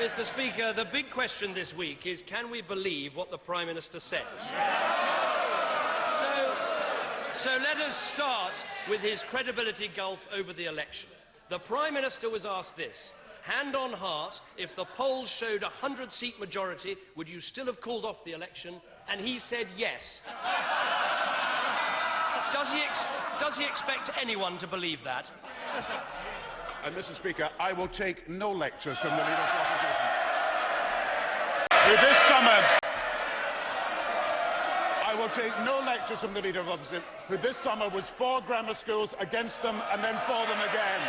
Mr. Speaker, the big question this week is, can we believe what the Prime Minister says? So let us start with his credibility gulf over the election. The Prime Minister was asked this: hand on heart, if the polls showed a 100-seat majority, would you still have called off the election? And he said yes. Does he expect anyone to believe that? And, Mr. Speaker, I will take no lectures from the Leader of the Opposition. This summer, I will take no lectures from the Leader of the Opposition, who this summer was for grammar schools, against them, and then for them again.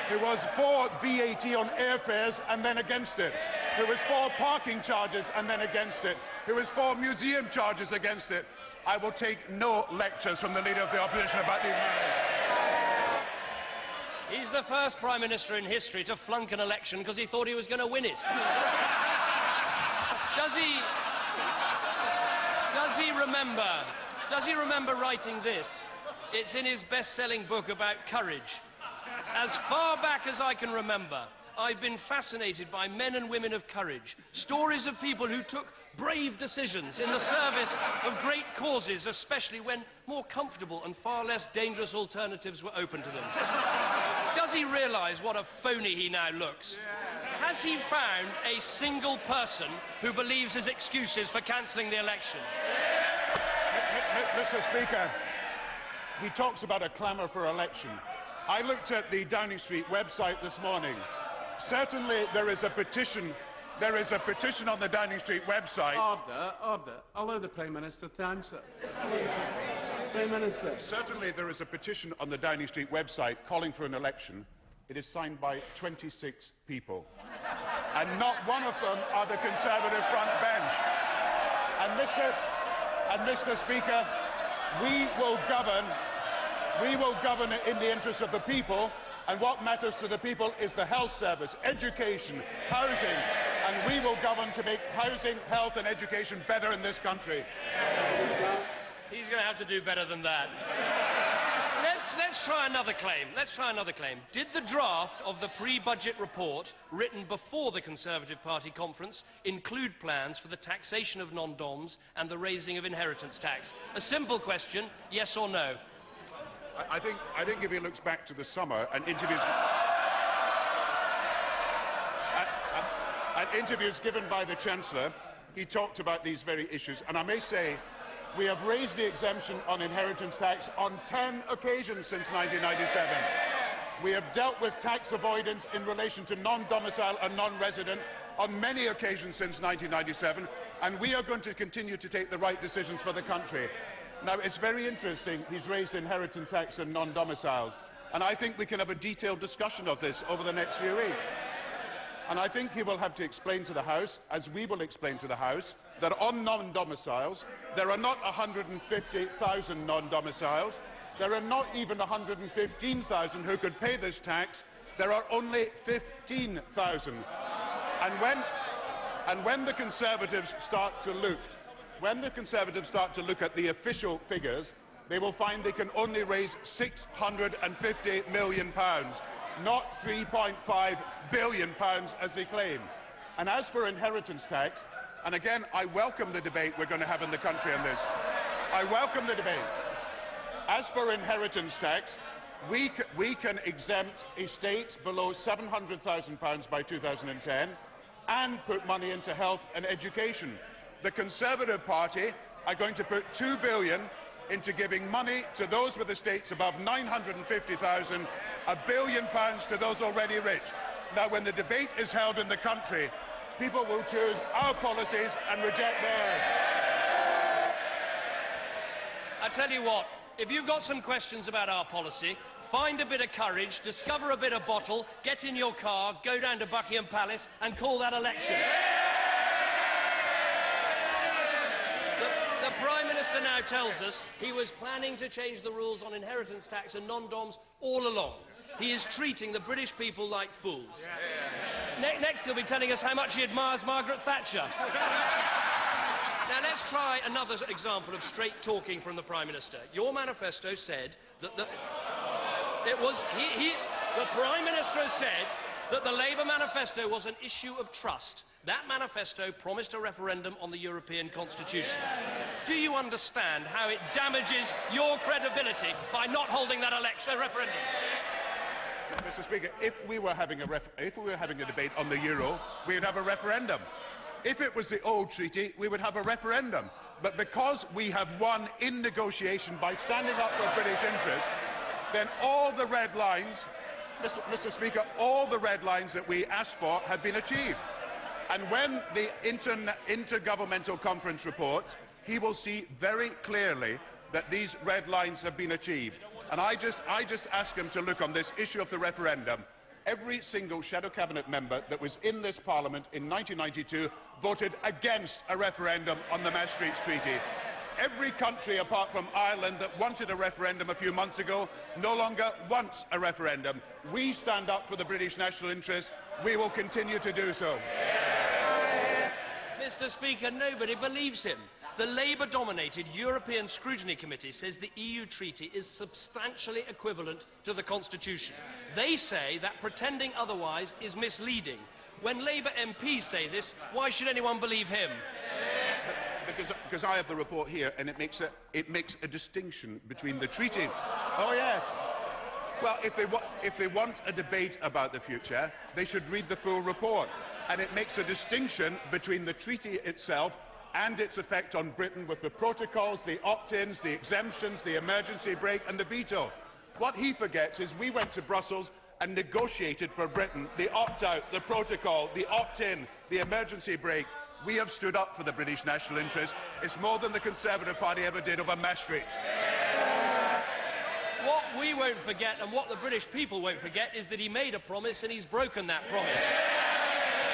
Who was for VAT on airfares and then against it. Who was for parking charges and then against it. Who was for museum charges against it. I will take no lectures from the Leader of the Opposition about these matters. He's the first Prime Minister in history to flunk an election because he thought he was going to win it. Does he remember writing this? It's in his best-selling book about courage. As far back as I can remember, I've been fascinated by men and women of courage, stories of people who took brave decisions in the service of great causes, especially when more comfortable and far less dangerous alternatives were open to them. Does he realise what a phony he now looks? Has he found a single person who believes his excuses for cancelling the election? Mr. Speaker, he talks about a clamour for election. I looked at the Downing Street website this morning. Certainly there is a petition. There is a petition on the Downing Street website. Order. Allow the Prime Minister to answer. Prime Minister. Certainly there is a petition on the Downing Street website calling for an election. It is signed by 26 people. And not one of them are the Conservative front bench. And Mr. Speaker, we will govern in the interests of the people, and what matters to the people is the health service, education, housing, and we will govern to make housing, health and education better in this country. He's going to have to do better than that. Let's try another claim. Did the draft of the pre-budget report written before the Conservative Party conference include plans for the taxation of non-doms and the raising of inheritance tax? A simple question, yes or no? I think if he looks back to the summer and interviews given by the Chancellor, he talked about these very issues. And I may say, we have raised the exemption on inheritance tax on 10 occasions since 1997. We have dealt with tax avoidance in relation to non-domicile and non-resident on many occasions since 1997, and we are going to continue to take the right decisions for the country. Now, it's very interesting he's raised inheritance tax and non-domiciles, and I think we can have a detailed discussion of this over the next few weeks. And I think he will have to explain to the House, as we will explain to the House, that on non-domiciles, there are not 150,000 non-domiciles, there are not even 115,000 who could pay this tax, there are only 15,000. And when the Conservatives start to look at the official figures, they will find they can only raise £650 million, not £3.5 billion as they claim. And as for inheritance tax, and again, I welcome the debate we're going to have in the country on this. I welcome the debate. As for inheritance tax, we can exempt estates below £700,000 by 2010 and put money into health and education. The Conservative Party are going to put £2 billion into giving money to those with estates above £950,000, £1 billion to those already rich. Now, when the debate is held in the country, people will choose our policies and reject theirs. I tell you what, if you've got some questions about our policy, find a bit of courage, discover a bit of bottle, get in your car, go down to Buckingham Palace and call that election. The Prime Minister now tells us he was planning to change the rules on inheritance tax and non-doms all along. He is treating the British people like fools. Next he'll be telling us how much he admires Margaret Thatcher. Now let's try another example of straight talking from the Prime Minister. Your manifesto said that the Prime Minister has said that the Labour manifesto was an issue of trust. That manifesto promised a referendum on the European Constitution. Do you understand how it damages your credibility by not holding that referendum? Mr. Speaker, if we were having a debate on the euro, we would have a referendum. If it was the old treaty, we would have a referendum. But because we have won in negotiation by standing up for British interests, then all the red lines, Mr. Speaker, all the red lines that we asked for have been achieved. And when the Intergovernmental Conference reports, he will see very clearly that these red lines have been achieved. And I just ask him to look on this issue of the referendum. Every single Shadow Cabinet member that was in this Parliament in 1992 voted against a referendum on the Maastricht Treaty. Every country apart from Ireland that wanted a referendum a few months ago no longer wants a referendum. We stand up for the British national interest. We will continue to do so. Mr. Speaker, nobody believes him. The Labour-dominated European Scrutiny Committee says the EU treaty is substantially equivalent to the Constitution. They say that pretending otherwise is misleading. When Labour MPs say this, why should anyone believe him? Because I have the report here, and it makes a distinction between the treaty. Oh yes. Well, if they want a debate about the future, they should read the full report. And it makes a distinction between the treaty itself and its effect on Britain with the protocols, the opt-ins, the exemptions, the emergency brake and the veto. What he forgets is we went to Brussels and negotiated for Britain the opt-out, the protocol, the opt-in, the emergency brake. We have stood up for the British national interest. It's more than the Conservative Party ever did over Maastricht. What we won't forget and what the British people won't forget is that he made a promise and he's broken that promise.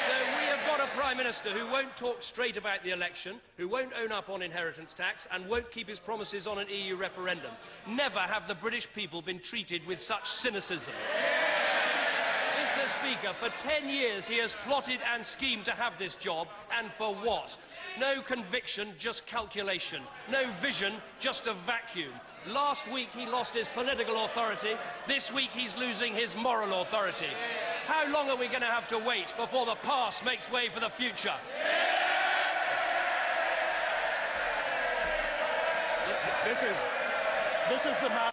So we have got a Prime Minister who won't talk straight about the election, who won't own up on inheritance tax and won't keep his promises on an EU referendum. Never have the British people been treated with such cynicism. Mr. Speaker, for 10 years he has plotted and schemed to have this job, and for what? No conviction, just calculation. No vision, just a vacuum. Last week he lost his political authority. This week he's losing his moral authority. How long are we going to have to wait before the past makes way for the future? This is the man.